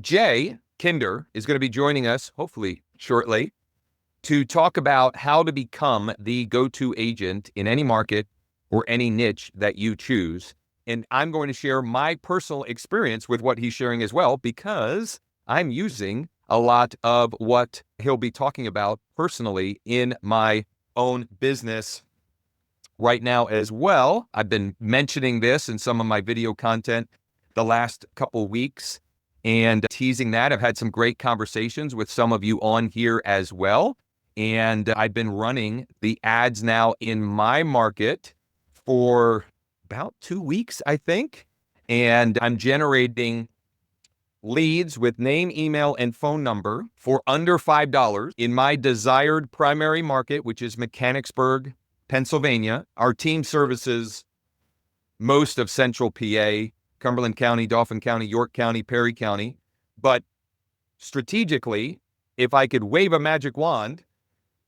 Jay Kinder is going to be joining us, hopefully shortly, to talk about how to become the go-to agent in any market or any niche that you choose. And I'm going to share my personal experience with what he's sharing as well, because I'm using a lot of what he'll be talking about personally in my own business right now as well. I've been mentioning this in some of my video content the last couple weeks and teasing that. I've had some great conversations with some of you on here as well. And I've been running the ads now in my market for about 2 weeks, I think. And I'm generating leads with name, email, and phone number for under $5 in my desired primary market, which is Mechanicsburg, Pennsylvania. Our team services most of central PA, Cumberland County, Dauphin County, York County, Perry County. But strategically, if I could wave a magic wand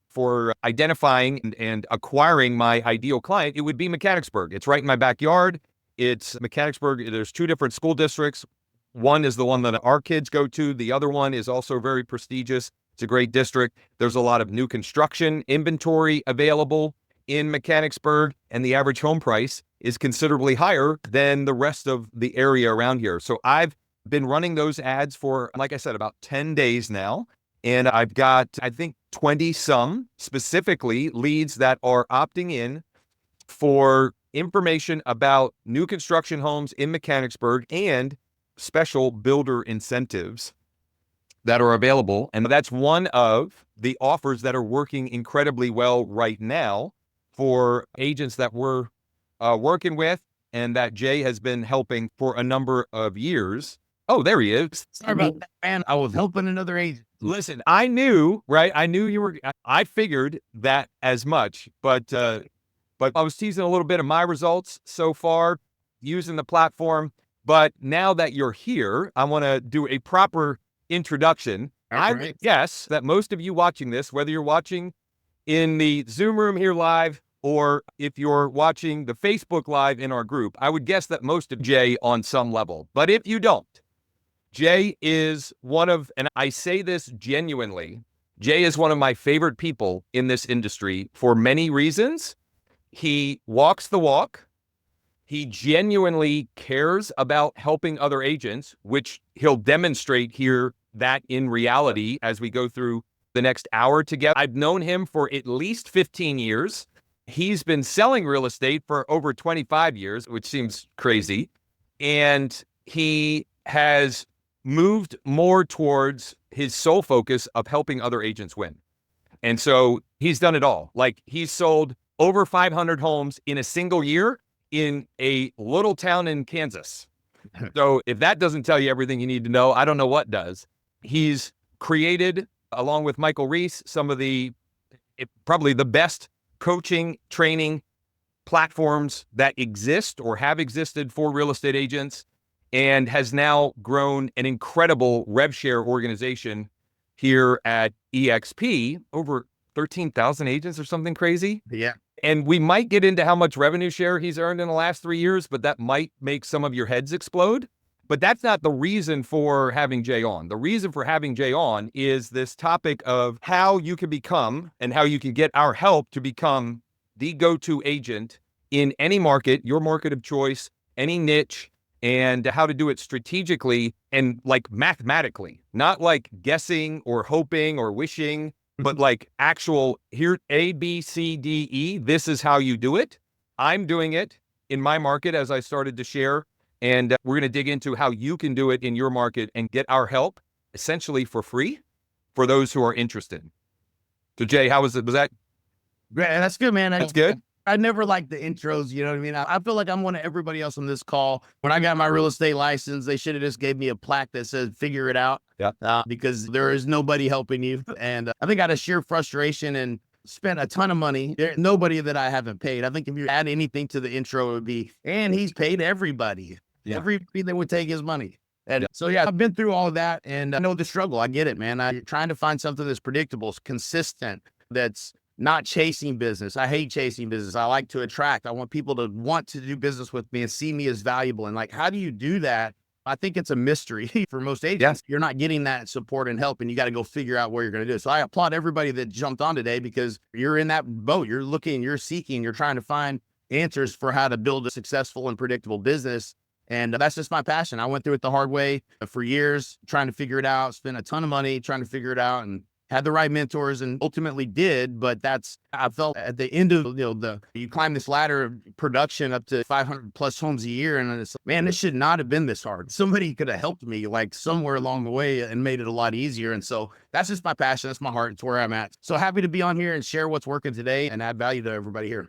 for identifying and acquiring my ideal client, it would be Mechanicsburg. It's right in my backyard. It's Mechanicsburg. There's 2 different school districts. One is the one that our kids go to. The other one is also very prestigious. It's a great district. There's a lot of new construction inventory available in Mechanicsburg, and the average home price is considerably higher than the rest of the area around here. So I've been running those ads for, like I said, about 10 days now. And I've got, I think, 20 some specifically leads that are opting in for information about new construction homes in Mechanicsburg and special builder incentives that are available. And that's one of the offers that are working incredibly well right now for agents that we're working with and that Jay has been helping for a number of years. Oh, there he is. Sorry about that, man. I was helping another agent. Listen, I knew, right? I knew you were, I figured that as much, but I was teasing a little bit of my results so far using the platform. But now that you're here, I want to do a proper introduction. I would guess that most of you watching this, whether you're watching in the Zoom room here live, or if you're watching the Facebook Live in our group, I would guess that most of Jay on some level. But if you don't, Jay is one of, and I say this genuinely, Jay is one of my favorite people in this industry for many reasons. He walks the walk. He genuinely cares about helping other agents, which he'll demonstrate here that in reality as we go through the next hour together. I've known him for at least 15 years. He's been selling real estate for over 25 years, which seems crazy. And he has moved more towards his sole focus of helping other agents win. And so he's done it all. Like, he's sold over 500 homes in a single year in a little town in Kansas. So if that doesn't tell you everything you need to know, I don't know what does. He's created, along with Michael Reese, some of probably the best coaching, training platforms that exist or have existed for real estate agents, and has now grown an incredible rev share organization here at EXP, over 13,000 agents or something crazy. Yeah. And we might get into how much revenue share he's earned in the last 3 years, but that might make some of your heads explode. But that's not the reason for having Jay on. The reason for having Jay on is this topic of how you can become and how you can get our help to become the go-to agent in any market, your market of choice, any niche, and how to do it strategically and like mathematically, not like guessing or hoping or wishing, but like actual, here, A, B, C, D, E, this is how you do it. I'm doing it in my market, as I started to share. And we're going to dig into how you can do it in your market and get our help essentially for free for those who are interested. So Jay, how was it? Was that? Yeah, that's good, man. That's good. I never liked the intros. You know what I mean? I feel like I'm one of everybody else on this call. When I got my real estate license, they should have just gave me a plaque that says, figure it out. Yeah. Because there is nobody helping you. And I think out of sheer frustration and spent a ton of money, there's nobody that I haven't paid. I think if you add anything to the intro, it would be, and he's paid everybody. Yeah. Everybody that would take his money. And so, yeah, I've been through all of that and I know the struggle. I get it, man. I'm trying to find something that's predictable, consistent, that's not chasing business. I hate chasing business. I like to attract. I want people to want to do business with me and see me as valuable. And like, how do you do that I think it's a mystery for most agents. Yes. You're not getting that support and help, and you got to go figure out what you're going to do. So I applaud everybody that jumped on today, because you're in that boat. You're looking, you're seeking, you're trying to find answers for how to build a successful and predictable business. And that's just my passion. I went through it the hard way for years, trying to figure it out, spent a ton of money trying to figure it out, and had the right mentors and ultimately did. But I felt at the end of, you climb this ladder of production up to 500 plus homes a year. And it's like, man, this should not have been this hard. Somebody could have helped me like somewhere along the way and made it a lot easier. And so that's just my passion. That's my heart. It's where I'm at. So happy to be on here and share what's working today and add value to everybody here.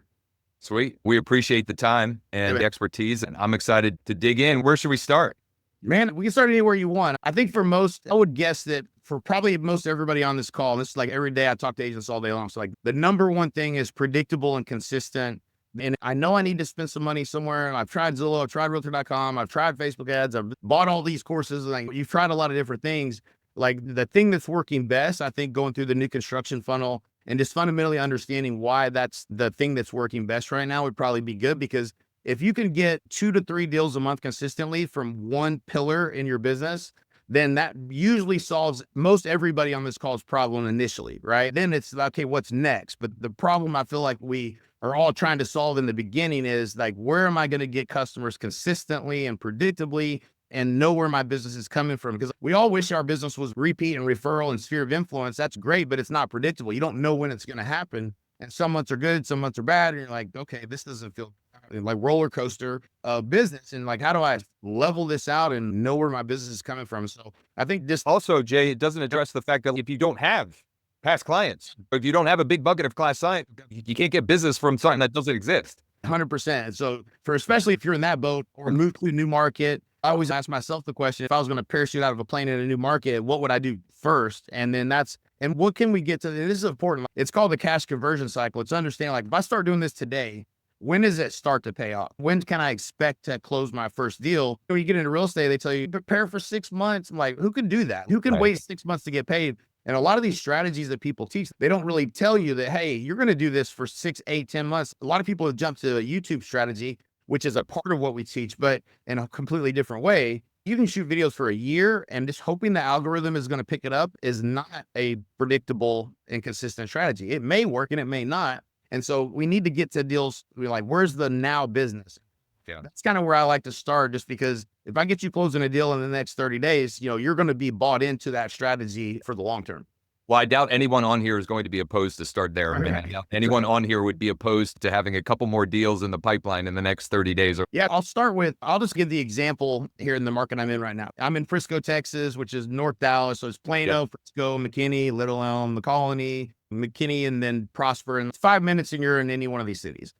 Sweet. We appreciate the time and the expertise, and I'm excited to dig in. Where should we start? Man, we can start anywhere you want. I think for most, I would guess that for probably most everybody on this call, this is like every day I talk to agents all day long. So like the number one thing is predictable and consistent. And I know I need to spend some money somewhere. I've tried Zillow, I've tried realtor.com, I've tried Facebook ads, I've bought all these courses. Like you've tried a lot of different things. Like the thing that's working best, I think going through the new construction funnel and just fundamentally understanding why that's the thing that's working best right now would probably be good, because if you can get 2 to 3 deals a month consistently from one pillar in your business, then that usually solves most everybody on this call's problem initially, right? Then it's okay, what's next? But the problem I feel like we are all trying to solve in the beginning is like, where am I going to get customers consistently and predictably and know where my business is coming from? Because we all wish our business was repeat and referral and sphere of influence. That's great, but it's not predictable. You don't know when it's going to happen. And some months are good, some months are bad. And you're like, okay, this doesn't feel like roller coaster of business. And like, how do I level this out and know where my business is coming from? So I think this Also, Jay, it doesn't address the fact that if you don't have past clients, or if you don't have a big bucket of class clients, you can't get business from something that doesn't exist. 100%. So especially if you're in that boat or move to a new market, I always ask myself the question, if I was going to parachute out of a plane in a new market, what would I do first? And then and what can we get to? This is important. It's called the cash conversion cycle. It's understanding, like, if I start doing this today, when does it start to pay off? When can I expect to close my first deal? When you get into real estate, they tell you prepare for 6 months. I'm like, who can do that? Who can wait 6 months to get paid? And a lot of these strategies that people teach, they don't really tell you that, hey, you're going to do this for 6, 8, 10 months. A lot of people have jumped to a YouTube strategy, which is a part of what we teach, but in a completely different way. You can shoot videos for a year, and just hoping the algorithm is going to pick it up is not a predictable and consistent strategy. It may work and it may not. And so we need to get to deals. We're like, where's the now business? Yeah. That's kind of where I like to start, just because if I get you closing a deal in the next 30 days, you're going to be bought into that strategy for the long term. Well, I doubt anyone on here is going to be opposed to start there. I mean, Okay. anyone on here would be opposed to having a couple more deals in the pipeline in the next 30 days. Yeah, I'll just give the example here in the market I'm in right now. I'm in Frisco, Texas, which is North Dallas. So it's Plano, Frisco, McKinney, Little Elm, the Colony, McKinney, and then Prosper. And it's 5 minutes and you're in any one of these cities.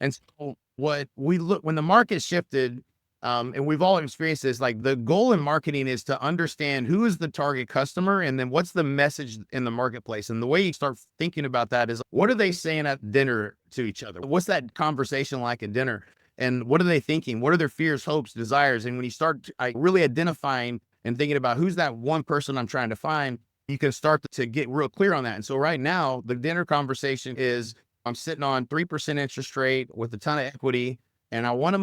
And so when the market shifted, and we've all experienced this, like the goal in marketing is to understand who is the target customer and then what's the message in the marketplace. And the way you start thinking about that is, what are they saying at dinner to each other? What's that conversation like at dinner? And what are they thinking? What are their fears, hopes, desires? And when you start really identifying and thinking about who's that one person I'm trying to find, you can start to get real clear on that. And so right now, the dinner conversation is, I'm sitting on 3% interest rate with a ton of equity. And I want to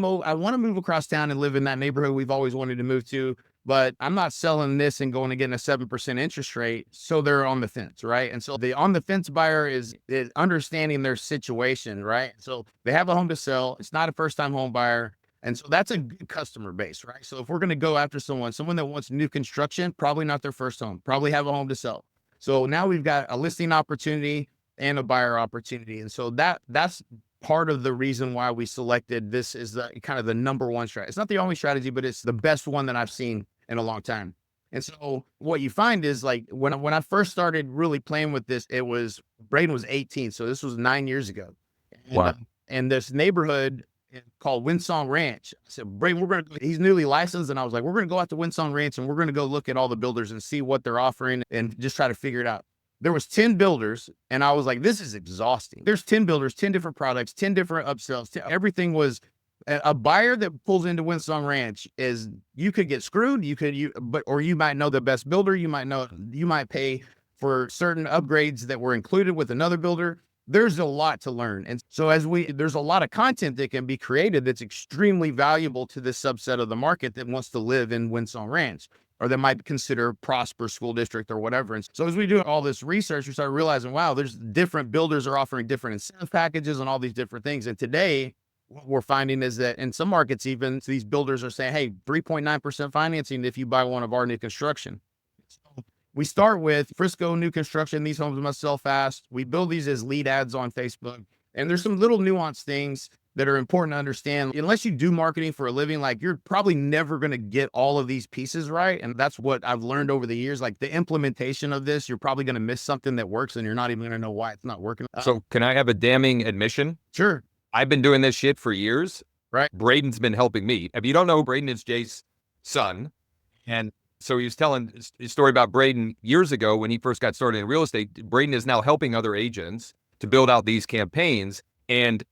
move across town and live in that neighborhood we've always wanted to move to, but I'm not selling this and going to get a 7% interest rate. So they're on the fence, right? And so the on the fence buyer is understanding their situation, right? So they have a home to sell. It's not a first time home buyer. And so that's a good customer base, right? So if we're going to go after someone that wants new construction, probably not their first home, probably have a home to sell. So now we've got a listing opportunity and a buyer opportunity. And so that's part of the reason why we selected this is the kind of the number one strategy. It's not the only strategy, but it's the best one that I've seen in a long time. And so what you find is, like, when I first started really playing with this, Braden was 18. So this was 9 years ago. And, Wow. And this neighborhood called Windsong Ranch. I said, Braden, he's newly licensed. And I was like, we're going to go out to Windsong Ranch and we're going to go look at all the builders and see what they're offering and just try to figure it out. There was 10 builders, and I was like, this is exhausting. There's 10 builders, 10 different products, 10 different upsells. Everything was a buyer that pulls into Windsong Ranch is, you could get screwed. Or you might know the best builder. You might pay for certain upgrades that were included with another builder. there's a lot to learn. And so there's a lot of content that can be created that's extremely valuable to this subset of the market that wants to live in Winsong Ranch, or that might consider Prosper School District or whatever. And so as we do all this research, we start realizing, wow, there's different builders are offering different incentive packages and all these different things. And today, what we're finding is that in some markets, even these builders are saying, hey, 3.9% financing if you buy one of our new construction. So we start with Frisco new construction. These homes must sell fast. We build these as lead ads on Facebook. And there's some little nuanced things that are important to understand. Unless you do marketing for a living, like you're probably never going to get all of these pieces right. And that's what I've learned over the years. Like the implementation of this, you're probably going to miss something that works and you're not even going to know why it's not working. So can I have a damning admission? Sure. I've been doing this shit for years. Right. Braden's been helping me. If you don't know, Braden is Jay's son. And so he was telling his story about Braden years ago when he first got started in real estate. Braden is now helping other agents to build out these campaigns. And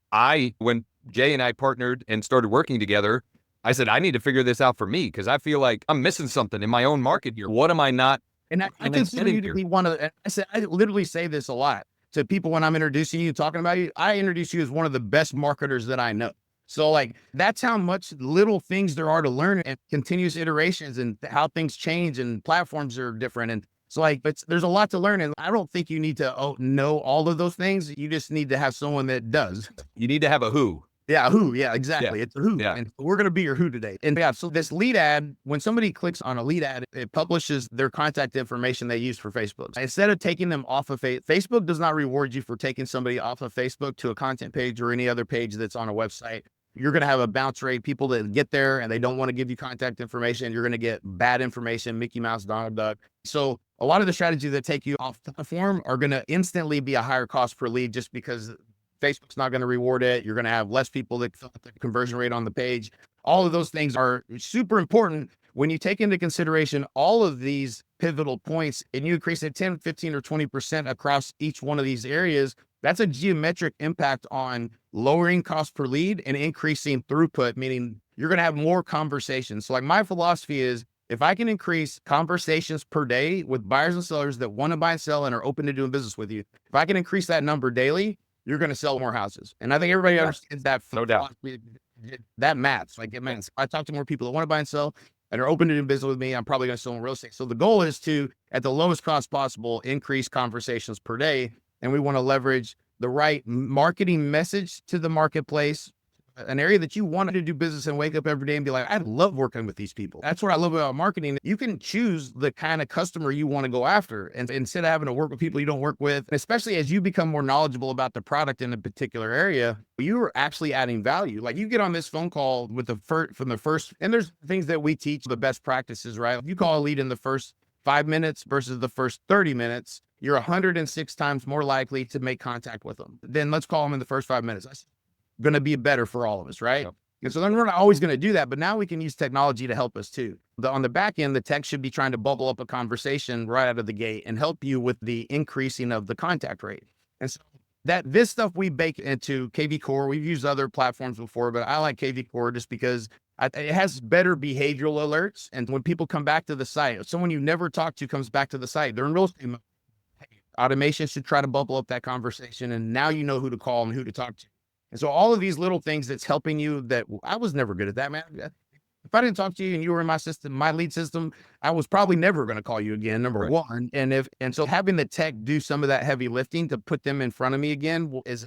when Jay and I partnered and started working together, I said, I need to figure this out for me because I feel like I'm missing something in my own market here. What am I not? And I consider you to be one of the, I literally say this a lot to people when I'm introducing you, talking about you. I introduce you as one of the best marketers that I know. So like, that's how much little things there are to learn and continuous iterations and how things change and platforms are different. And so like, there's a lot to learn. And I don't think you need to know all of those things. You just need to have someone that does. You need to have a who. Yeah, who? Yeah, exactly. Yeah. It's a who. Yeah. And we're going to be your who today. And yeah, so this lead ad, when somebody clicks on a lead ad, it publishes their contact information they use for Facebook. Instead of taking them off of Facebook does not reward you for taking somebody off of Facebook to a content page or any other page that's on a website. You're going to have a bounce rate. People that get there and they don't want to give you contact information, you're going to get bad information, Mickey Mouse, Donald Duck. So a lot of the strategies that take you off the platform are going to instantly be a higher cost per lead just because Facebook's not going to reward it. You're going to have less people that fill out the conversion rate on the page. All of those things are super important when you take into consideration all of these pivotal points and you increase it 10, 15, or 20% across each one of these areas. That's a geometric impact on lowering cost per lead and increasing throughput, meaning you're going to have more conversations. So like my philosophy is if I can increase conversations per day with buyers and sellers that want to buy and sell and are open to doing business with you, if I can increase that number daily, you're going to sell more houses. And I think everybody understands that. No doubt. That matters. Like it matters. I talk to more people that want to buy and sell and are open to doing business with me. I'm probably going to sell in real estate. So the goal is to, at the lowest cost possible, increase conversations per day. And we want to leverage the right marketing message to the marketplace, an area that you want to do business and wake up every day and be like, I love working with these people. That's what I love about marketing. You can choose the kind of customer you want to go after. And instead of having to work with people you don't work with, especially as you become more knowledgeable about the product in a particular area, you are actually adding value. Like you get on this phone call with from the first, and there's things that we teach, the best practices, right? If you call a lead in the first 5 minutes versus the first 30 minutes, you're 106 times more likely to make contact with them. Then let's call them in the first 5 minutes. That's going to be better for all of us, right? Yep. And so then we're not always going to do that, but now we can use technology to help us too. On the back end, the tech should be trying to bubble up a conversation right out of the gate and help you with the increasing of the contact rate. And so this stuff we bake into KV Core. We've used other platforms before, but I like KV Core just because it has better behavioral alerts. And when people come back to the site, someone you never talked to comes back to the site, they're in real estate mode. Automation should try to bubble up that conversation. And now you know who to call and who to talk to. And so all of these little things that's helping you that I was never good at that, man. If I didn't talk to you and you were in my system, my lead system, I was probably never going to call you again, number one. And so having the tech do some of that heavy lifting to put them in front of me again is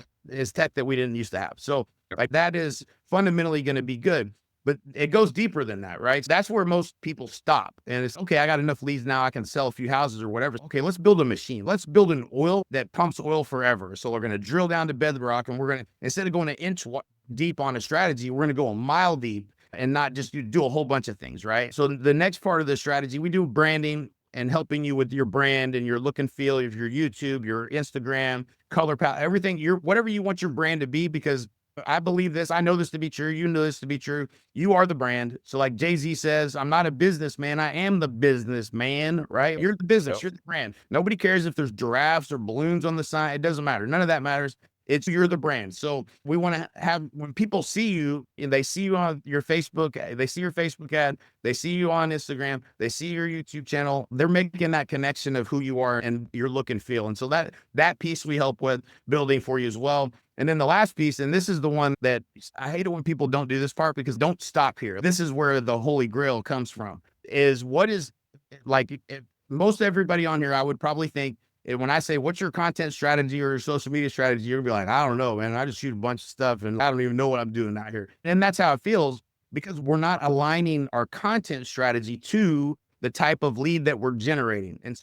tech that we didn't used to have. So like that is fundamentally going to be good. But it goes deeper than that, right? That's where most people stop. And it's, okay, I got enough leads now. I can sell a few houses or whatever. Okay, let's build a machine. Let's build an oil that pumps oil forever. So we're going to drill down to bedrock and we're going to, instead of going an inch deep on a strategy, we're going to go a mile deep and not just do a whole bunch of things, right? So the next part of the strategy, we do branding and helping you with your brand and your look and feel of your YouTube, your Instagram, color palette, everything, whatever you want your brand to be, because I believe this. I know this to be true. You know this to be true. You are the brand. So like Jay-Z says, I'm not a businessman. I am the businessman, right? You're the business. Yep. You're the brand. Nobody cares if there's giraffes or balloons on the sign. It doesn't matter. None of that matters. It's you're the brand. So we want to have, when people see you and they see you on your Facebook, they see your Facebook ad, they see you on Instagram, they see your YouTube channel, they're making that connection of who you are and your look and feel. And so that piece we help with building for you as well. And then the last piece, and this is the one that I hate it when people don't do this part, because don't stop here. This is where the holy grail comes from, is what is, like, most everybody on here, I would probably think, when I say, what's your content strategy or your social media strategy, you're gonna be like, I don't know, man. I just shoot a bunch of stuff and I don't even know what I'm doing out here. And that's how it feels, because we're not aligning our content strategy to the type of lead that we're generating. And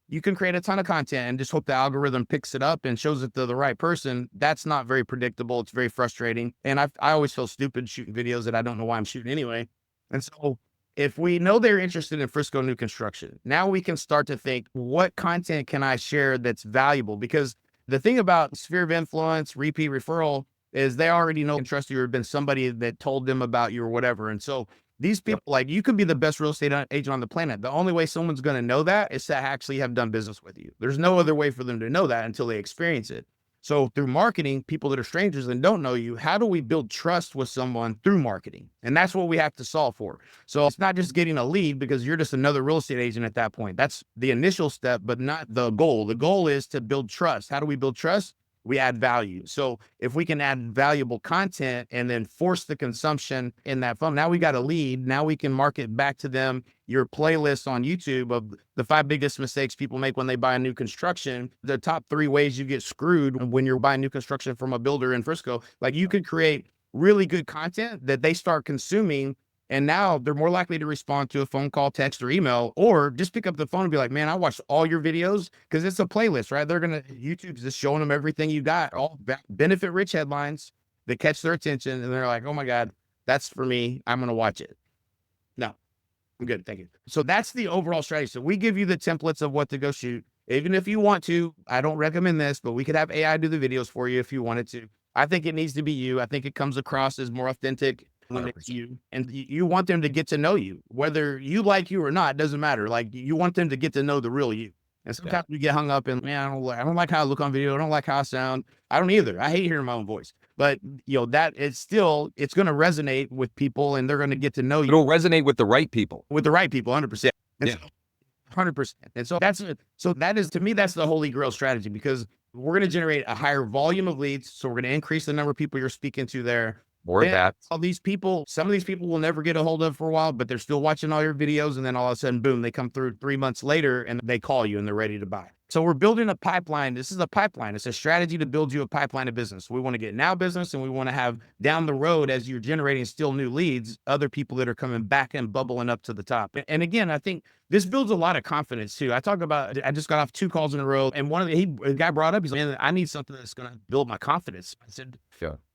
you can create a ton of content and just hope the algorithm picks it up and shows it to the right person. That's not very predictable. It's very frustrating. And I always feel stupid shooting videos that I don't know why I'm shooting anyway. And so if we know they're interested in Frisco new construction, now we can start to think, what content can I share that's valuable? Because the thing about sphere of influence, repeat referral, is they already know and trust you, or been somebody that told them about you or whatever. And so these people, like, you could be the best real estate agent on the planet. The only way someone's going to know that is to actually have done business with you. There's no other way for them to know that until they experience it. So through marketing, people that are strangers and don't know you, how do we build trust with someone through marketing? And that's what we have to solve for. So it's not just getting a lead, because you're just another real estate agent at that point. That's the initial step, but not the goal. The goal is to build trust. How do we build trust? We add value. So if we can add valuable content and then force the consumption in that funnel, now we got a lead. Now we can market back to them your playlist on YouTube of the 5 biggest mistakes people make when they buy a new construction, the top 3 ways you get screwed when you're buying new construction from a builder in Frisco. Like, you could create really good content that they start consuming, and now they're more likely to respond to a phone call, text, or email, or just pick up the phone and be like, man, I watched all your videos, because it's a playlist, right? YouTube's just showing them everything you got, all benefit rich headlines that catch their attention. And they're like, oh my God, that's for me. I'm going to watch it. No, I'm good. Thank you. So that's the overall strategy. So we give you the templates of what to go shoot. Even if you want to, I don't recommend this, but we could have AI do the videos for you if you wanted to. I think it needs to be you. I think it comes across as more authentic when it's you, and you want them to get to know you, whether you like you or not. It doesn't matter. Like, you want them to get to know the real you. And sometimes we get hung up in, man, I don't like how I look on video. I don't like how I sound. I don't either. I hate hearing my own voice. But that it's still, it's going to resonate with people, and they're going to get to know you. It'll resonate with the right people. With the right people, 100%. And Yeah. 100%. And so that is, to me, that's the holy grail strategy, because we're going to generate a higher volume of leads. So we're going to increase the number of people you're speaking to there. More of that. All these people, some of these people will never get a hold of for a while, but they're still watching all your videos. And then all of a sudden, boom, they come through 3 months later and they call you and they're ready to buy. So we're building a pipeline. This is a pipeline. It's a strategy to build you a pipeline of business. We want to get now business, and we want to have down the road, as you're generating still new leads, other people that are coming back and bubbling up to the top. And again, I think this builds a lot of confidence too. I just got off 2 calls in a row, and the guy brought up, he's like, man, I need something that's going to build my confidence.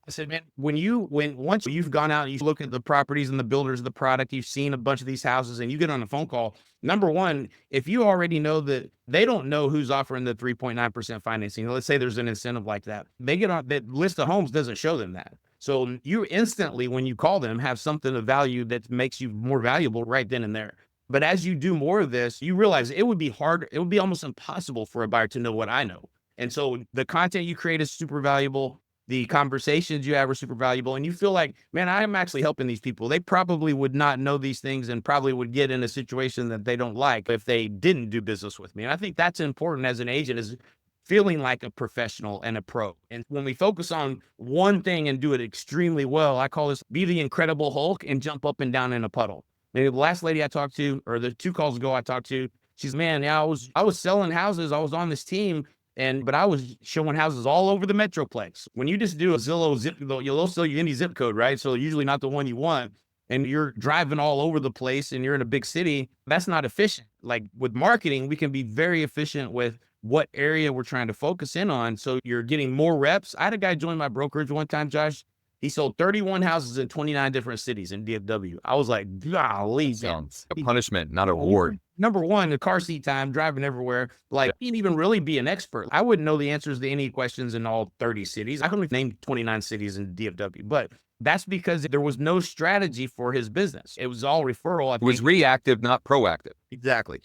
I said, man, once you've gone out and you look at the properties and the builders of the product, you've seen a bunch of these houses, and you get on a phone call, number one, if you already know that they don't know who's offering the 3.9% financing, let's say there's an incentive like that, they get on that list of homes, doesn't show them that. So you instantly, when you call them, have something of value that makes you more valuable right then and there. But as you do more of this, you realize it would be hard. It would be almost impossible for a buyer to know what I know. And so the content you create is super valuable. The conversations you have are super valuable, and you feel like, man, I'm actually helping these people. They probably would not know these things and probably would get in a situation that they don't like if they didn't do business with me. And I think that's important as an agent, is feeling like a professional and a pro. And when we focus on one thing and do it extremely well, I call this be the Incredible Hulk and jump up and down in a puddle. Maybe the last lady I talked to, or the 2 calls ago I talked to, she's, man, yeah, I was selling houses. I was on this team. But I was showing houses all over the Metroplex. When you just do a Zillow zip, you'll still use any zip code, right? So usually not the one you want, and you're driving all over the place and you're in a big city, that's not efficient. Like, with marketing, we can be very efficient with what area we're trying to focus in on. So you're getting more reps. I had a guy join my brokerage one time, Josh. He sold 31 houses in 29 different cities in DFW. I was like, golly, sounds a punishment, not a reward. Number one, the car seat time, driving everywhere. Like, he didn't even really be an expert. I wouldn't know the answers to any questions in all 30 cities. I couldn't name 29 cities in DFW, but that's because there was no strategy for his business. It was all referral. It was reactive, not proactive. Exactly.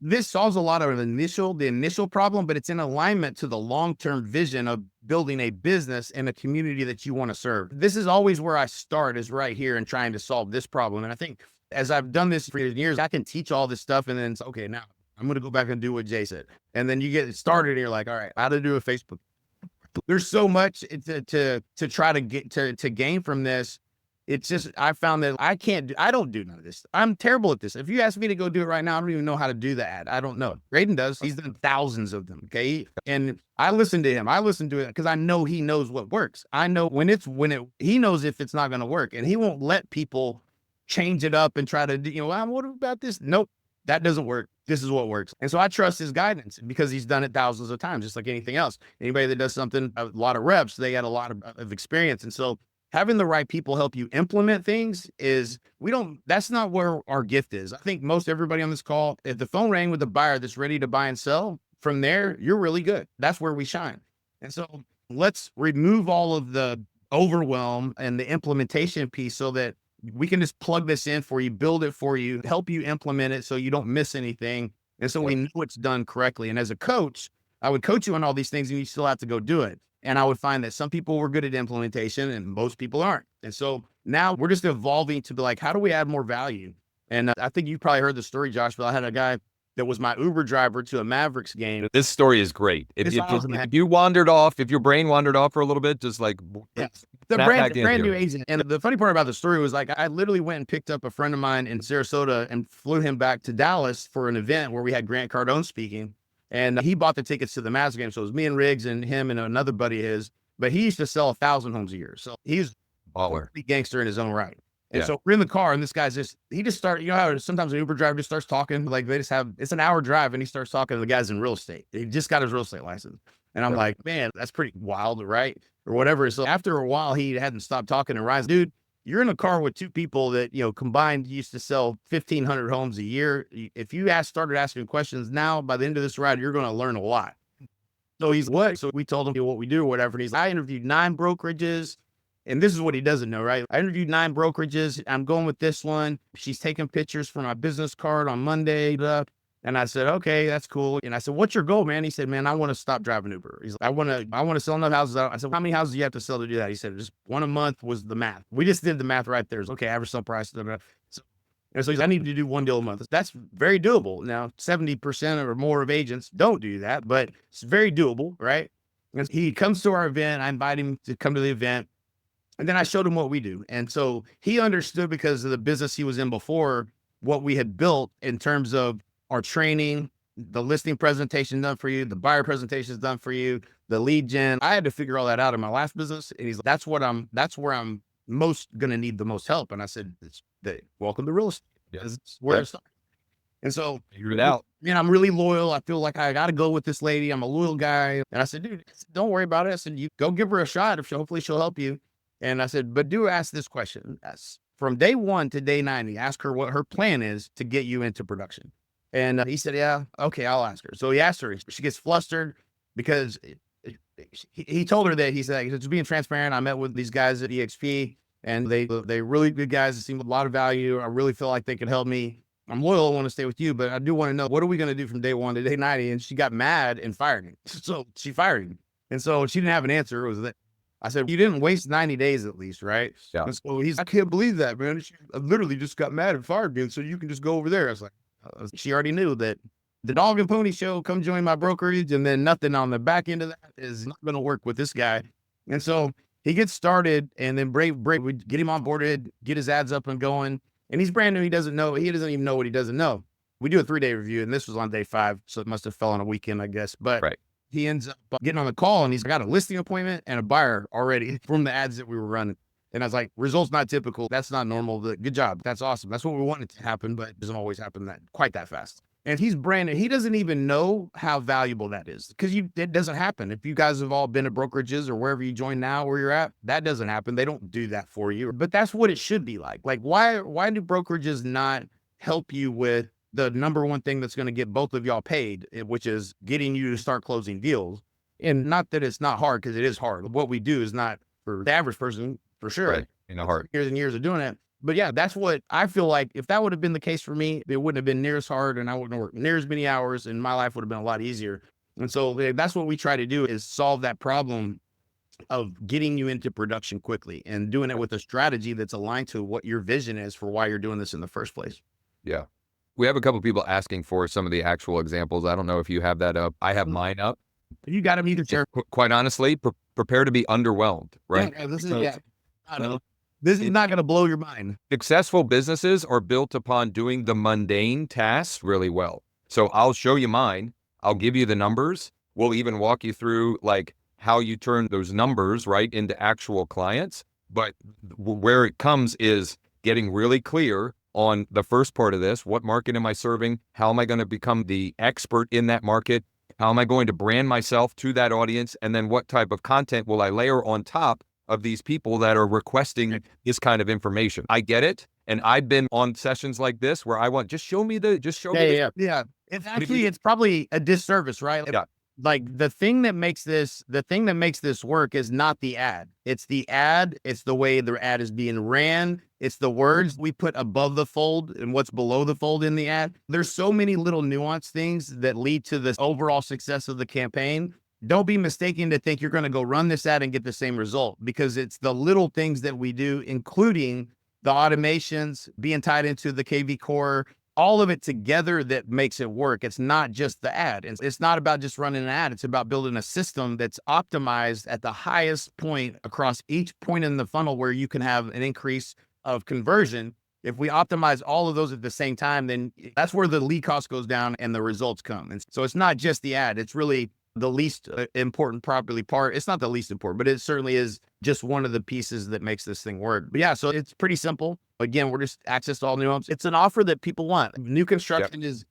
this solves a lot of the initial problem, but it's in alignment to the long-term vision of building a business and a community that you want to serve. This is always where I start, is right here and trying to solve this problem. And I think as I've done this for years, I can teach all this stuff and then it's okay, now I'm going to go back and do what Jay said. And then you get started and you're like, all right, how to do a Facebook. There's so much to try to get to gain from this. It's just, I found that I don't do none of this. I'm terrible at this. If you ask me to go do it right now, I don't even know how to do the ad. I don't know. Graydon does. He's done thousands of them. Okay. And I listen to him. I listen to it because I know he knows what works. I know he knows if it's not going to work, and he won't let people change it up and try to, what about this? Nope. That doesn't work. This is what works. And so I trust his guidance because he's done it thousands of times, just like anything else. Anybody that does something, a lot of reps, they got a lot of experience. And so having the right people help you implement things that's not where our gift is. I think most everybody on this call, if the phone rang with a buyer that's ready to buy and sell, from there, you're really good. That's where we shine. And so let's remove all of the overwhelm and the implementation piece so that we can just plug this in for you, build it for you, help you implement it so you don't miss anything. And so we know it's done correctly. And as a coach, I would coach you on all these things and you still have to go do it. And I would find that some people were good at implementation and most people aren't. And so now we're just evolving to be like, how do we add more value? And I think you probably heard the story, Josh, but I had a guy that was my Uber driver to a Mavericks game. This story is great. If you wandered off, if your brain wandered off for a little bit, just like the brand new agent. And the funny part about the story was like, I literally went and picked up a friend of mine in Sarasota and flew him back to Dallas for an event where we had Grant Cardone speaking. And he bought the tickets to the Mavs game. So it was me and Riggs and him and another buddy of his, but he used to sell 1,000 homes a year. So he's a gangster in his own right. And so we're in the car and this guy's he just started, how sometimes an Uber driver just starts talking, like it's an hour drive and he starts talking to the guys in real estate. He just got his real estate license. And I'm like, man, that's pretty wild, right? Or whatever. So after a while, he hadn't stopped talking to Ryan. Dude, you're in a car with two people that, combined used to sell 1,500 homes a year. If you started asking questions now, by the end of this ride, you're going to learn a lot. So he's what? So we told him what we do or whatever. And he's like, I interviewed 9 brokerages. And this is what he doesn't know, right? I interviewed 9 brokerages. I'm going with this one. She's taking pictures for my business card on Monday. And I said, okay, that's cool. And I said, what's your goal, man? He said, man, I want to stop driving Uber. He's like, I want to sell enough houses. I said, how many houses do you have to sell to do that? He said, just one a month was the math. We just did the math right there. Okay, average sell price. So he's like, I need to do 1 deal a month. That's very doable. Now, 70% or more of agents don't do that, but it's very doable, right? And he comes to our event. I invite him to come to the event. And then I showed him what we do. And so he understood, because of the business he was in before, what we had built in terms of our training, the listing presentation done for you, the buyer presentation is done for you, the lead gen. I had to figure all that out in my last business. And he's like, that's where I'm most going to need the most help. And I said, welcome to real estate. It's where it's started. And so figure it out. I'm really loyal. I feel like I got to go with this lady. I'm a loyal guy. And I said, dude, don't worry about it. I said, you go give her a shot. Hopefully she'll help you. And I said, but do ask this question. From day 1 to day 90, ask her what her plan is to get you into production. And he said, yeah, okay, I'll ask her. So he asked her. She gets flustered because he told her that he said, just being transparent, I met with these guys at EXP and they really good guys. It seemed a lot of value. I really feel like they could help me. I'm loyal. I want to stay with you, but I do want to know, what are we going to do from day 1 to day 90? And she got mad and fired him. So she fired him. And so she didn't have an answer. It was that. I said, you didn't waste 90 days at least, right? Yeah. And so I can't believe that, man. She literally just got mad and fired me. And so you can just go over there. I was like, she already knew that the dog and pony show, come join my brokerage. And then nothing on the back end of that is not going to work with this guy. And so he gets started, and then we get him onboarded, get his ads up and going. And he's brand new. He doesn't even know what he doesn't know. We do a 3-day review, and this was on day 5. So it must have fell on a weekend, I guess. But right. He ends up getting on the call, and he's got a listing appointment and a buyer already from the ads that we were running. And I was like, results not typical. That's not normal. Good job. That's awesome. That's what we wanted to happen, but it doesn't always happen quite that fast. And he's brand new. He doesn't even know how valuable that is, because it doesn't happen. If you guys have all been at brokerages or wherever you join now, where you're at, that doesn't happen. They don't do that for you. But that's what it should be like. Like, why do brokerages not help you with the number one thing that's going to get both of y'all paid, which is getting you to start closing deals? And not that it's not hard, because it is hard. What we do is not for the average person, for sure. Right. In a heart. Years and years of doing it. But yeah, that's what I feel like. If that would have been the case for me, it wouldn't have been near as hard and I wouldn't have worked near as many hours and my life would have been a lot easier. And so that's what we try to do is solve that problem of getting you into production quickly and doing it with a strategy that's aligned to what your vision is for why you're doing this in the first place. Yeah. We have a couple people asking for some of the actual examples. I don't know if you have that up. I have mine up. You got them either, sir. Quite honestly, prepare to be underwhelmed, right? Yeah, this is, I know. This is not going to blow your mind. Successful businesses are built upon doing the mundane tasks really well. So I'll show you mine. I'll give you the numbers. We'll even walk you through like how you turn those numbers right into actual clients. But where it comes is getting really clear on the first part of this. What market am I serving? How am I going to become the expert in that market? How am I going to brand myself to that audience? And then what type of content will I layer on top of these people that are requesting this kind of information? I get it. And I've been on sessions like this where I want, just show me the. Yeah. It's probably a disservice, right? Yeah. Like the thing that makes this work is not the ad. It's the ad. It's the way the ad is being ran. It's the words we put above the fold and what's below the fold in the ad. There's so many little nuanced things that lead to the overall success of the campaign. Don't be mistaken to think you're going to go run this ad and get the same result, because it's the little things that we do, including the automations, being tied into the KV core, all of it together that makes it work. It's not just the ad. It's not about just running an ad. It's about building a system that's optimized at the highest point across each point in the funnel where you can have an increase of conversion. If we optimize all of those at the same time, then that's where the lead cost goes down and the results come. And so it's not just the ad. It's really the least important part. It's not the least important, but it certainly is just one of the pieces that makes this thing work. But yeah, so it's pretty simple. Again, we're just access to all new homes. It's an offer that people want. New construction is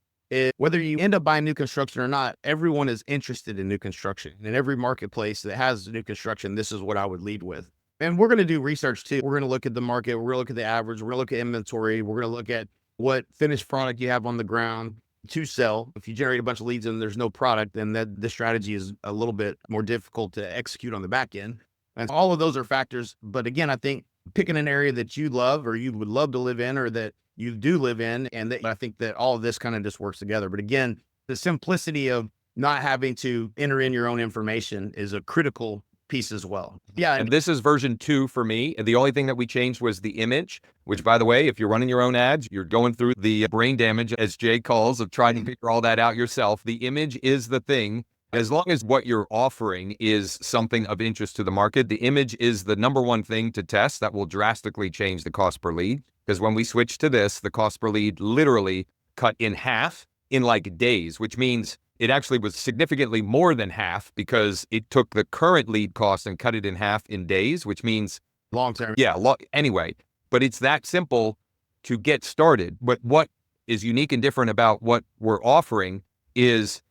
whether you end up buying new construction or not, everyone is interested in new construction. In every marketplace that has new construction, this is what I would lead with. And we're going to do research too. We're going to look at the market. We're going to look at the average. We're going to look at inventory. We're going to look at what finished product you have on the ground to sell. If you generate a bunch of leads and there's no product, then the strategy is a little bit more difficult to execute on the back end. And all of those are factors. But again, I think picking an area that you love or you would love to live in or that you do live in, and I think that all of this kind of just works together. But again, the simplicity of not having to enter in your own information is a critical piece as well. Yeah. And this is version 2 for me. And the only thing that we changed was the image, which, by the way, if you're running your own ads, you're going through the brain damage, as Jay calls, of trying to figure all that out yourself. The image is the thing. As long as what you're offering is something of interest to the market, the image is the number one thing to test that will drastically change the cost per lead. Because when we switched to this, the cost per lead literally cut in half in like days, which means it actually was significantly more than half because it took the current lead cost and cut it in half in days, which means long term. Yeah. Anyway, but it's that simple to get started. But what is unique and different about what we're offering is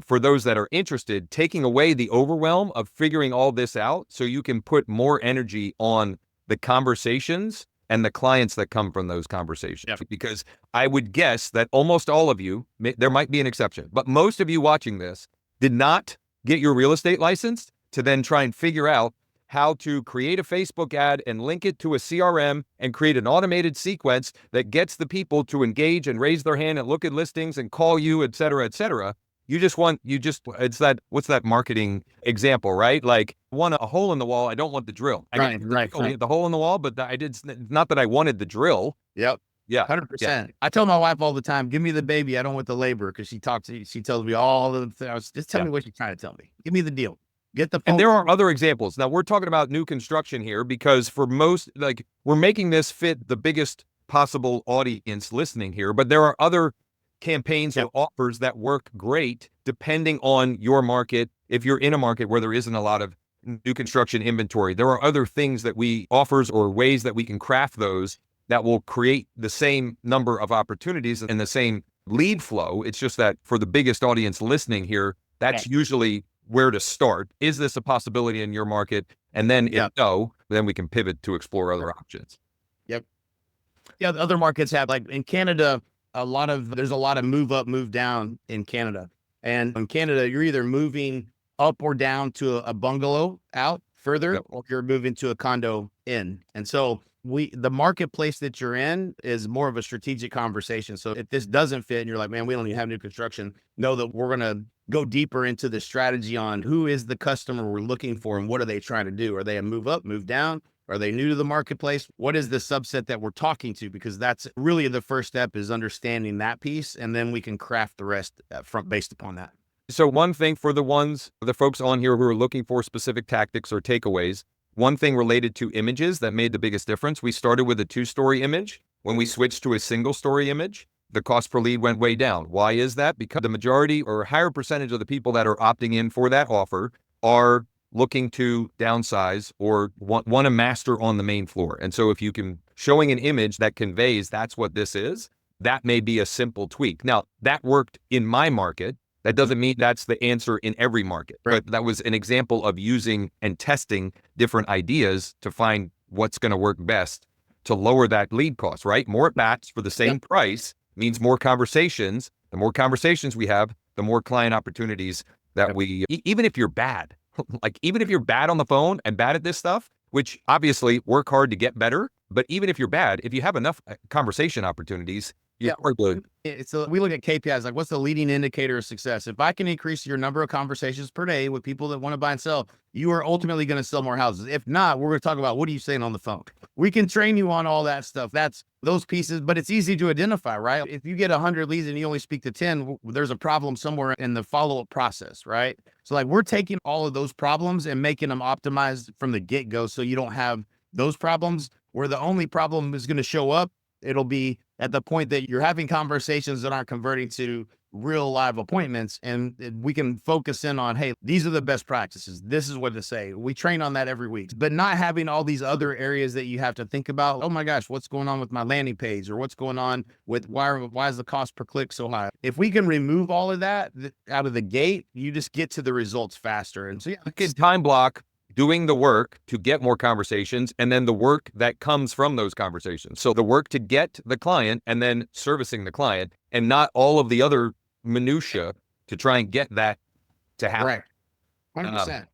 for those that are interested, taking away the overwhelm of figuring all this out so you can put more energy on the conversations and the clients that come from those conversations. Yep. Because I would guess that almost all of you, there might be an exception, but most of you watching this did not get your real estate license to then try and figure out how to create a Facebook ad and link it to a CRM and create an automated sequence that gets the people to engage and raise their hand and look at listings and call you, et cetera, et cetera. It's that, what's that marketing example, right? Like, want a hole in the wall. I don't want the drill. Right. The hole in the wall, but not that I wanted the drill. Yep. Yeah. 100%. Yeah. I tell my wife all the time, give me the baby. I don't want the labor. Cause she tells me all the things. Just tell me what you're trying to tell me. Give me the deal. Get the phone. And there are other examples. Now we're talking about new construction here because for most, like, we're making this fit the biggest possible audience listening here, but there are other campaigns or offers that work great depending on your market. If you're in a market where there isn't a lot of new construction inventory, there are other things that offers or ways that we can craft those that will create the same number of opportunities and the same lead flow. It's just that for the biggest audience listening here, that's usually where to start. Is this a possibility in your market? And then if no, then we can pivot to explore other options. Yep. Yeah. The other markets have, like in Canada, there's a lot of move up, move down in Canada. And in Canada, you're either moving up or down to a bungalow out further, or you're moving to a condo in. And so The marketplace that you're in is more of a strategic conversation. So if this doesn't fit and you're like, man, we don't even have new construction, know that we're going to go deeper into the strategy on who is the customer we're looking for and what are they trying to do? Are they a move up, move down? Are they new to the marketplace? What is the subset that we're talking to? Because that's really the first step, is understanding that piece. And then we can craft the rest from based upon that. So one thing for the folks on here who are looking for specific tactics or takeaways, one thing related to images that made the biggest difference, we started with a 2-story image. When we switched to a single-story image, the cost per lead went way down. Why is that? Because the majority or a higher percentage of the people that are opting in for that offer are looking to downsize or want to master on the main floor. And so if you can showing an image that conveys that's what this is, that may be a simple tweak. Now, that worked in my market. That doesn't mean that's the answer in every market, Right. but that was an example of using and testing different ideas to find what's going to work best to lower that lead cost, right? More at-bats for the same price means more conversations. The more conversations we have, the more client opportunities that even if you're bad, like even if you're bad on the phone and bad at this stuff, which obviously work hard to get better, but even if you're bad, if you have enough conversation opportunities, we look at KPIs, like what's the leading indicator of success? If I can increase your number of conversations per day with people that want to buy and sell, you are ultimately going to sell more houses. If not, we're going to talk about what are you saying on the phone. We can train you on all that stuff. That's those pieces, but it's easy to identify, right? If you get 100 leads and you only speak to 10, there's a problem somewhere in the follow-up process, right? So like we're taking all of those problems and making them optimized from the get-go, so you don't have those problems where the only problem is going to show up. It'll be at the point that you're having conversations that aren't converting to real live appointments. And we can focus in on, hey, these are the best practices. This is what to say. We train on that every week, but not having all these other areas that you have to think about. Oh my gosh, what's going on with my landing page, or what's going on with why is the cost per click so high? If we can remove all of that out of the gate, you just get to the results faster. And so, yeah, time block doing the work to get more conversations, and then the work that comes from those conversations. So the work to get the client and then servicing the client, and not all of the other minutia to try and get that to happen. Right. 100%.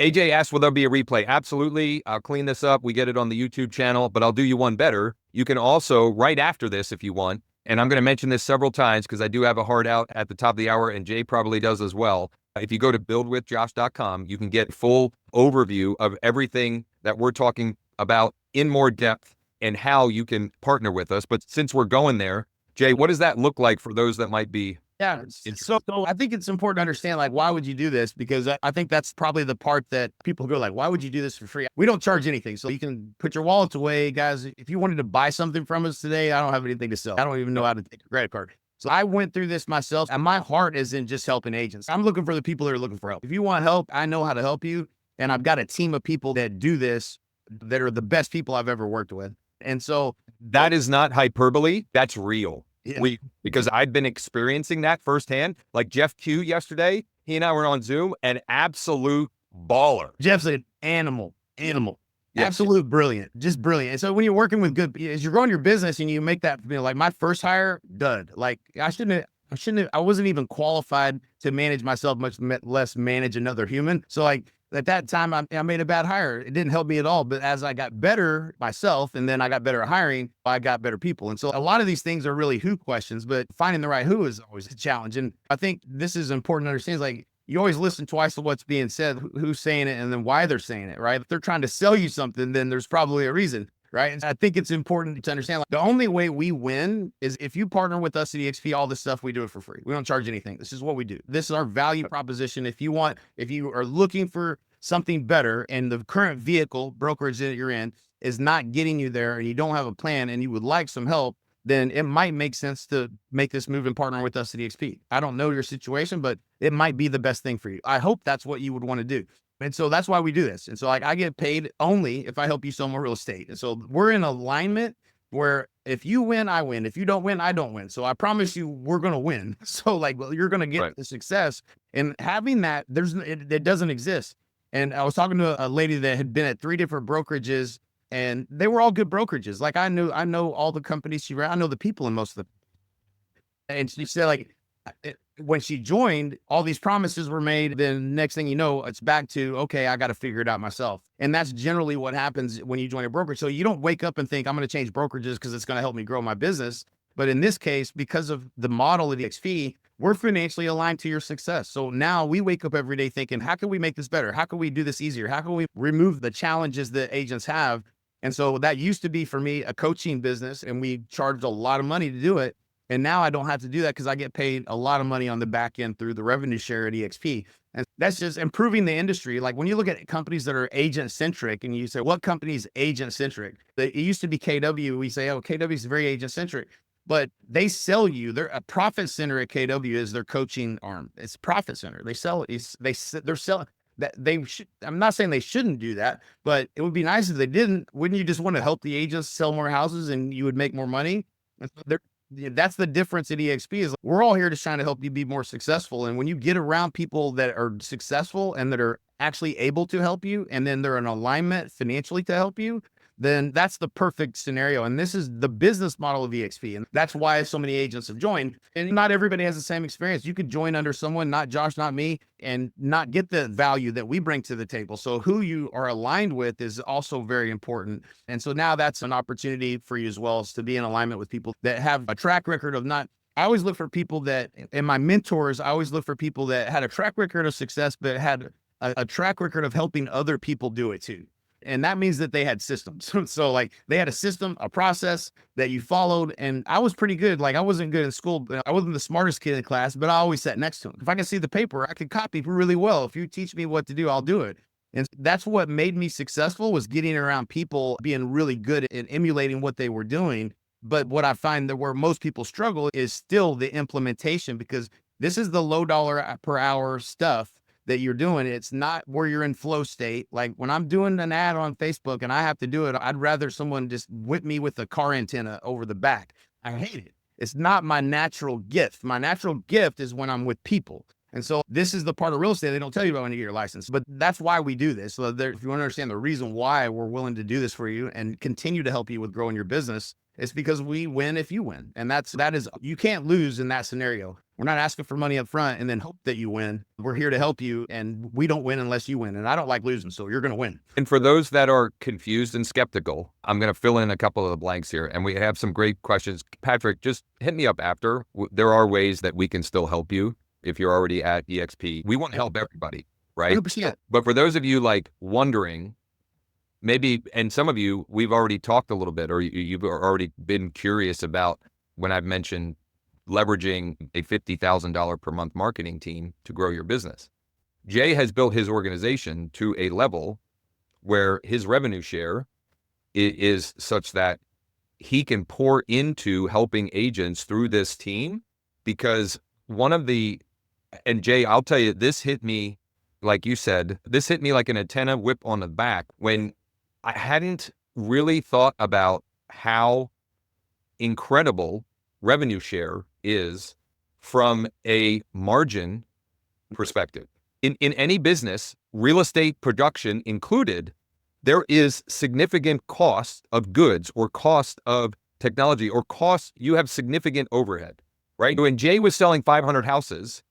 AJ asked, will there be a replay? Absolutely. I'll clean this up. We get it on the YouTube channel, but I'll do you one better. You can also, right after this, if you want, and I'm going to mention this several times because I do have a hard out at the top of the hour, and Jay probably does as well. If you go to buildwithjosh.com, you can get full overview of everything that we're talking about in more depth and how you can partner with us. But since we're going there, Jay, what does that look like for those that might be? Yeah. So I think it's important to understand, like, why would you do this? Because I think that's probably the part that people go like, why would you do this for free? We don't charge anything. So you can put your wallets away, guys. If you wanted to buy something from us today, I don't have anything to sell. I don't even know how to take a credit card. So I went through this myself, and my heart is in just helping agents. I'm looking for the people that are looking for help. If you want help, I know how to help you. And I've got a team of people that do this that are the best people I've ever worked with. And so that is not hyperbole. That's real. Yeah. Because I've been experiencing that firsthand. Like Jeff Q yesterday, he and I were on Zoom, an absolute baller. Jeff's an animal. Yes. Absolute brilliant, just brilliant. And so when you're working with good, as you're growing your business and you make that, like my first hire, dud. Like I wasn't even qualified to manage myself, much less manage another human. So like at that time, I made a bad hire. It didn't help me at all. But as I got better myself, and then I got better at hiring, I got better people. And so a lot of these things are really who questions, but finding the right who is always a challenge. And I think this is important to understand. Is like, you always listen twice to what's being said, who's saying it, and then why they're saying it, right? If they're trying to sell you something, then there's probably a reason, right? And I think it's important to understand, like, the only way we win is if you partner with us at EXP, all this stuff, we do it for free. We don't charge anything. This is what we do. This is our value proposition. If you are looking for something better and the current vehicle brokerage that you're in is not getting you there, and you don't have a plan and you would like some help, then it might make sense to make this move and partner with us at EXP. I don't know your situation, but it might be the best thing for you. I hope that's what you would want to do. And so that's why we do this. And so like I get paid only if I help you sell more real estate. And so we're in alignment where if you win, I win. If you don't win, I don't win. So I promise you we're going to win. So like, well, you're going to get the success, and having that, it doesn't exist. And I was talking to a lady that had been at 3 different brokerages, and they were all good brokerages. Like I know all the companies she ran. I know the people in most of them. And she said, like, When she joined, all these promises were made. Then next thing you know, it's back to, okay, I got to figure it out myself. And that's generally what happens when you join a brokerage. So you don't wake up and think, I'm going to change brokerages because it's going to help me grow my business. But in this case, because of the model of the XP, we're financially aligned to your success. So now we wake up every day thinking, how can we make this better? How can we do this easier? How can we remove the challenges that agents have? And so that used to be for me a coaching business, and we charged a lot of money to do it. And now I don't have to do that because I get paid a lot of money on the back end through the revenue share at EXP. And that's just improving the industry. Like when you look at companies that are agent centric and you say, what company is agent centric? It used to be KW. We say, oh, KW is very agent centric, but they sell you. They're a profit center at KW is their coaching arm. It's profit center. They sell it. They're selling that they should. I'm not saying they shouldn't do that, but it would be nice if they didn't. Wouldn't you just want to help the agents sell more houses and you would make more money? That's the difference at EXP is we're all here to try to help you be more successful. And when you get around people that are successful and that are actually able to help you, and then they're in alignment financially to help you, then that's the perfect scenario. And this is the business model of EXP. And that's why so many agents have joined. And not everybody has the same experience. You could join under someone, not Josh, not me, and not get the value that we bring to the table. So who you are aligned with is also very important. And so now that's an opportunity for you as well, is to be in alignment with people that have a track record of not. I always look for people that, and my mentors, I always look for people that had a track record of success, but had a track record of helping other people do it too. And that means that they had systems. So like they had a system, a process that you followed. And I was pretty good. Like I wasn't good in school. I wasn't the smartest kid in class, but I always sat next to him. If I can see the paper, I could copy really well. If you teach me what to do, I'll do it. And that's what made me successful, was getting around people being really good at emulating what they were doing. But what I find that where most people struggle is still the implementation, because this is the low dollar per hour stuff that you're doing. It's not where you're in flow state. Like when I'm doing an ad on Facebook and I have to do it, I'd rather someone just whip me with a car antenna over the back. I hate it. It's not my natural gift. My natural gift is when I'm with people. And so this is the part of real estate they don't tell you about when you get your license, but that's why we do this. So if you want to understand the reason why we're willing to do this for you and continue to help you with growing your business, it's because we win if you win. And that is, you can't lose in that scenario. We're not asking for money up front and then hope that you win. We're here to help you, and we don't win unless you win. And I don't like losing, so you're going to win. And for those that are confused and skeptical, I'm going to fill in a couple of the blanks here, and we have some great questions. Patrick, just hit me up after. There are ways that we can still help you if you're already at EXP. We want to help everybody, right? 100%. But for those of you like wondering, maybe, and some of you, we've already talked a little bit, or you've already been curious about when I've mentioned leveraging a $50,000 per month marketing team to grow your business. Jay has built his organization to a level where his revenue share is such that he can pour into helping agents through this team. Because and Jay, I'll tell you, this hit me, like you said, this hit me like an antenna whip on the back when I hadn't really thought about how incredible revenue share is from a margin perspective. In any business, real estate production included, there is significant cost of goods or cost of technology or cost. You have significant overhead, right? When Jay was selling 500 houses,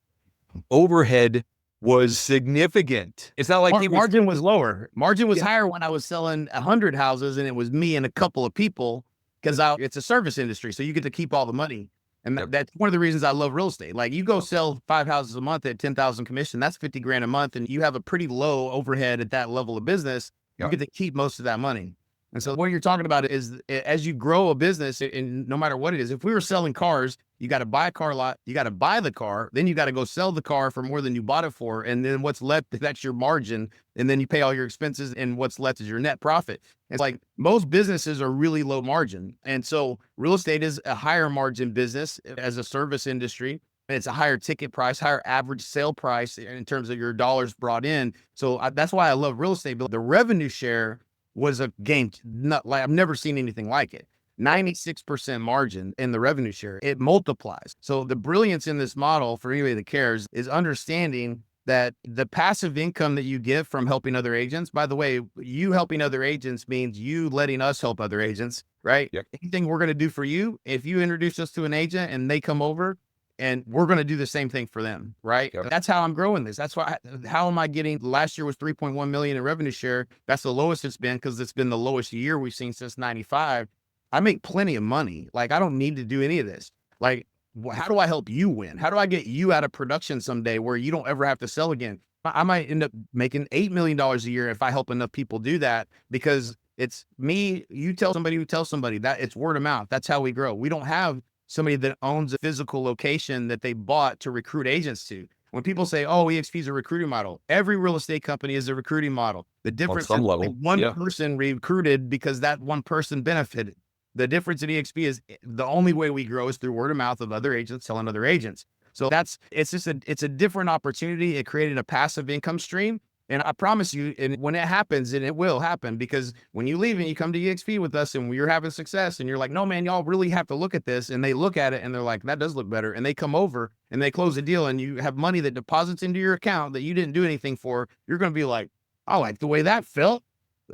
overhead was significant. It's not like margin was lower. Margin was higher when I was selling 100 houses and it was me and a couple of people, because it's a service industry. So you get to keep all the money. And that's one of the reasons I love real estate. Like you go sell 5 houses a month at 10,000 commission, that's 50 grand a month. And you have a pretty low overhead at that level of business. You get to keep most of that money. And so what you're talking about is as you grow a business, and no matter what it is, if we were selling cars, you got to buy a car lot, you got to buy the car, then you got to go sell the car for more than you bought it for. And then what's left, that's your margin. And then you pay all your expenses, and what's left is your net profit. It's like most businesses are really low margin. And so real estate is a higher margin business as a service industry. It's a higher ticket price, higher average sale price in terms of your dollars brought in. So that's why I love real estate. But the revenue share was a game. Not like I've never seen anything like it. 96% margin in the revenue share. It multiplies. So the brilliance in this model for anybody that cares is understanding that the passive income that you get from helping other agents, by the way, you helping other agents means you letting us help other agents, right? Yep. Anything we're going to do for you, if you introduce us to an agent and they come over, and we're going to do the same thing for them, right? Yep. That's how I'm growing this. That's why. How am I getting? Last year was 3.1 million in revenue share. That's the lowest it's been because it's been the lowest year we've seen since '95. I make plenty of money. Like I don't need to do any of this. Like, how do I help you win? How do I get you out of production someday where you don't ever have to sell again? I might end up making $8 million a year if I help enough people do that, because it's me. You tell somebody who tells somebody, that it's word of mouth. That's how we grow. We don't have somebody that owns a physical location that they bought to recruit agents to. When people say, oh, EXP is a recruiting model, every real estate company is a recruiting model. The difference some is level, one person recruited because that one person benefited. The difference in EXP is the only way we grow is through word of mouth of other agents telling other agents. So it's a different opportunity. It created a passive income stream. And I promise you, and when it happens, and it will happen, because when you leave and you come to EXP with us and you're having success and you're like, no, man, y'all really have to look at this. And they look at it and they're like, that does look better. And they come over and they close a deal and you have money that deposits into your account that you didn't do anything for. You're going to be like, I like the way that felt.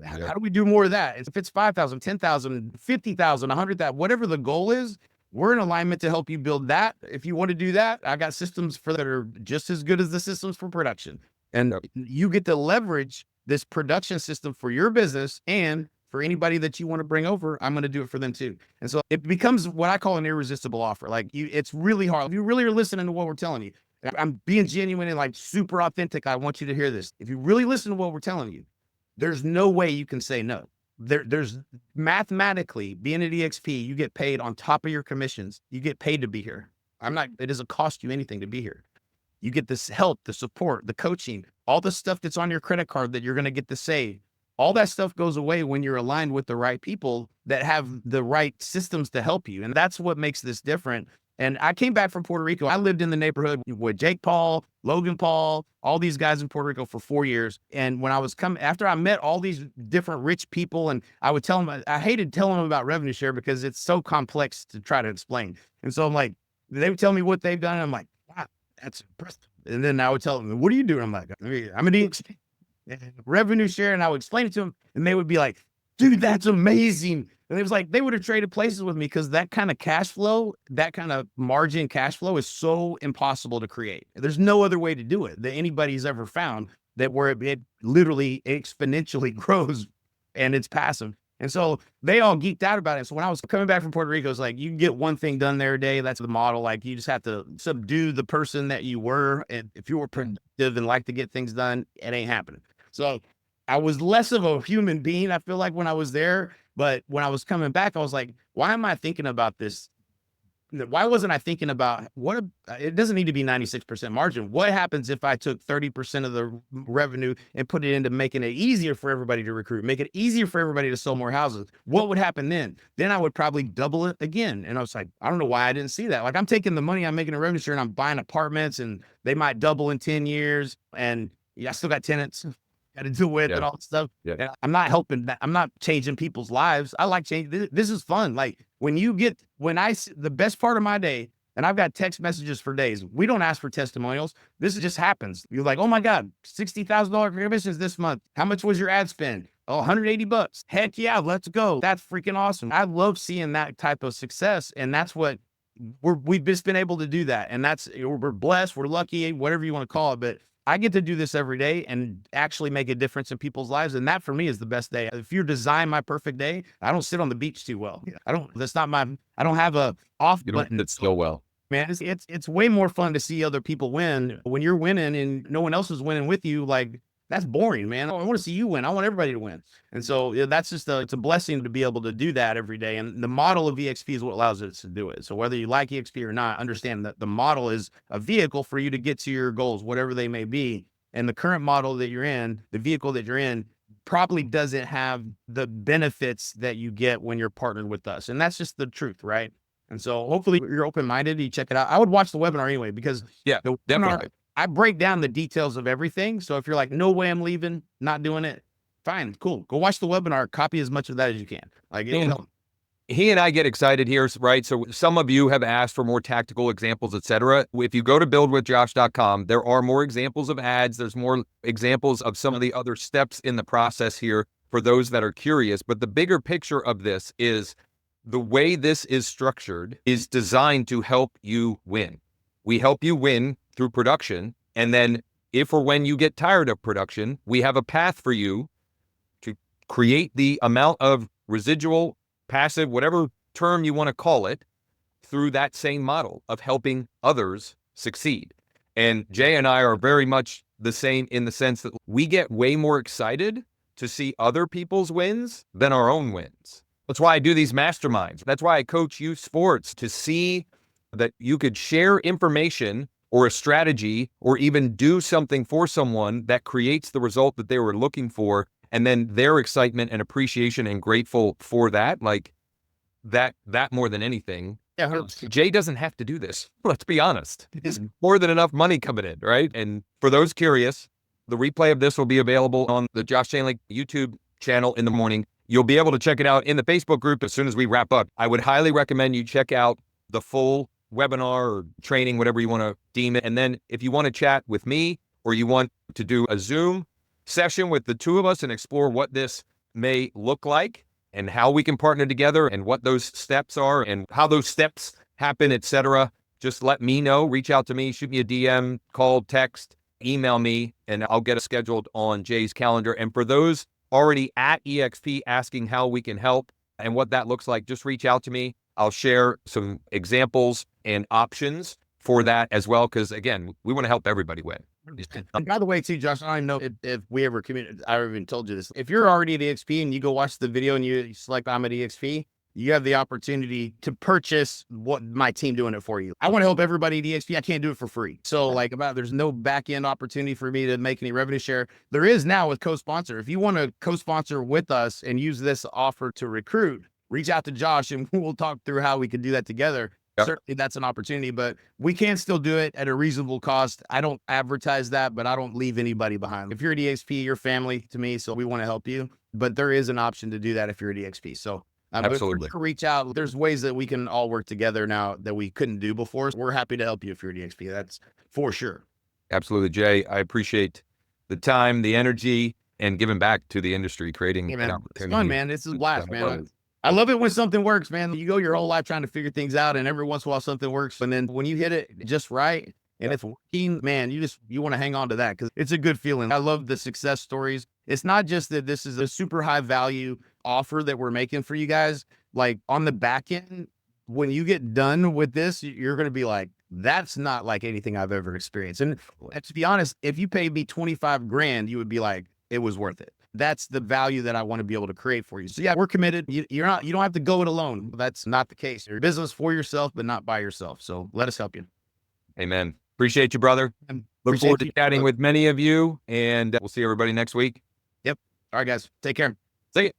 How do we do more of that? If it's 5,000, 10,000, 50,000, 100,000, whatever the goal is, we're in alignment to help you build that. If you want to do that, I got systems for that are just as good as the systems for production. And you get to leverage this production system for your business, and for anybody that you want to bring over, I'm going to do it for them too. And so it becomes what I call an irresistible offer. Like it's really hard. If you really are listening to what we're telling you, I'm being genuine and like super authentic. I want you to hear this. If you really listen to what we're telling you, there's no way you can say no. There's mathematically, being at EXP, you get paid on top of your commissions. You get paid to be here. It doesn't cost you anything to be here. You get this help, the support, the coaching, all the stuff that's on your credit card that you're going to get to save. All that stuff goes away when you're aligned with the right people that have the right systems to help you. And that's what makes this different. And I came back from Puerto Rico. I lived in the neighborhood with Jake Paul, Logan Paul, all these guys in Puerto Rico for 4 years. And when I was after I met all these different rich people, and I would tell them, I hated telling them about revenue share because it's so complex to try to explain. And so I'm like, they would tell me what they've done. And I'm like, wow, that's impressive. And then I would tell them, what are you doing? I'm like, I'm an EXP revenue share. And I would explain it to them. And they would be like, dude, that's amazing. And it was like, they would have traded places with me because that kind of cash flow, that kind of margin cash flow is so impossible to create. There's no other way to do it that anybody's ever found, that where it literally exponentially grows and it's passive. And so they all geeked out about it. So when I was coming back from Puerto Rico, it's like, you can get one thing done there a day. That's the model. Like you just have to subdue the person that you were. And if you were productive and like to get things done, it ain't happening. So I was less of a human being, I feel like, when I was there. But when I was coming back, I was like, why am I thinking about this? Why wasn't I thinking about it doesn't need to be 96% margin. What happens if I took 30% of the revenue and put it into making it easier for everybody to recruit, make it easier for everybody to sell more houses? What would happen then? Then I would probably double it again. And I was like, I don't know why I didn't see that. Like I'm taking the money I'm making in revenue share and I'm buying apartments and they might double in 10 years. And I still got tenants got to deal with and all that stuff. And I'm not helping that. I'm not changing people's lives. I like change. This is fun. Like the best part of my day, and I've got text messages for days. We don't ask for testimonials. This just happens. You're like, oh my God, $60,000 commissions this month. How much was your ad spend? Oh, $180. Heck yeah, let's go. That's freaking awesome. I love seeing that type of success. And that's what we've just been able to do that. And we're blessed. We're lucky, whatever you want to call it. But I get to do this every day and actually make a difference in people's lives. And that for me is the best day. If you design my perfect day, I don't sit on the beach too well. I don't have a off button. That's so well. Man, it's way more fun to see other people win when you're winning and no one else is winning with you. Like that's boring, man. I want to see you win. I want everybody to win. And so that's just it's a blessing to be able to do that every day. And the model of EXP is what allows us to do it. So whether you like EXP or not, understand that the model is a vehicle for you to get to your goals, whatever they may be. And the current model that you're in, the vehicle that you're in, probably doesn't have the benefits that you get when you're partnered with us. And that's just the truth, right? And so hopefully you're open-minded, you check it out. I would watch the webinar anyway, because the webinar, I break down the details of everything. So if you're like, no way I'm leaving, not doing it, fine, cool. Go watch the webinar, copy as much of that as you can. Like, he and I get excited here, right? So some of you have asked for more tactical examples, etc. If you go to buildwithjosh.com, there are more examples of ads. There's more examples of some of the other steps in the process here for those that are curious. But the bigger picture of this is the way this is structured is designed to help you win. We help you win through production. And then if or when you get tired of production, we have a path for you to create the amount of residual, passive, whatever term you want to call it, through that same model of helping others succeed. And Jay and I are very much the same in the sense that we get way more excited to see other people's wins than our own wins. That's why I do these masterminds. That's why I coach youth sports, to see that you could share information or a strategy or even do something for someone that creates the result that they were looking for. And then their excitement and appreciation and grateful for that, like that more than anything. Yeah, 100%. Jay doesn't have to do this. Let's be honest. There's more than enough money coming in, right? And for those curious, the replay of this will be available on the Josh Chainlink YouTube channel in the morning. You'll be able to check it out in the Facebook group as soon as we wrap up. I would highly recommend you check out the full webinar or training, whatever you want to deem it. And then if you want to chat with me, or you want to do a Zoom session with the two of us and explore what this may look like and how we can partner together and what those steps are and how those steps happen, etc., just let me know. Reach out to me, shoot me a DM, call, text, email me, and I'll get it scheduled on Jay's calendar. And for those already at EXP asking how we can help and what that looks like, just reach out to me. I'll share some examples and options for that as well, because again, we want to help everybody win. By the way, too, Josh, I don't even know if we ever communicated. I even told you this. If you're already at EXP and you go watch the video and you select I'm at EXP, you have the opportunity to purchase what my team doing it for you. I want to help everybody at EXP. I can't do it for free. So there's no back end opportunity for me to make any revenue share. There is now with co-sponsor. If you want to co-sponsor with us and use this offer to recruit, reach out to Josh and we'll talk through how we can do that together. Yep. Certainly that's an opportunity, but we can still do it at a reasonable cost. I don't advertise that, but I don't leave anybody behind. If you're at EXP, you're family to me, so we want to help you, but there is an option to do that if you're at EXP. So absolutely, reach out. There's ways that we can all work together now that we couldn't do before. We're happy to help you if you're at EXP. That's for sure. Absolutely, Jay. I appreciate the time, the energy, and giving back to the industry, creating an opportunity. It's fun, man. This is a blast, man. I love it when something works, man. You go your whole life trying to figure things out, and every once in a while something works. And then when you hit it just right and it's working, man, you want to hang on to that because it's a good feeling. I love the success stories. It's not just that this is a super high value offer that we're making for you guys. Like on the back end, when you get done with this, you're going to be like, that's not like anything I've ever experienced. And to be honest, if you paid me 25 grand, you would be like, it was worth it. That's the value that I want to be able to create for you. So yeah, we're committed. You don't have to go it alone. That's not the case. You're business for yourself, but not by yourself. So let us help you. Amen. Appreciate you, brother. Look forward to chatting with many of you, and we'll see everybody next week. Yep. All right, guys. Take care. See you.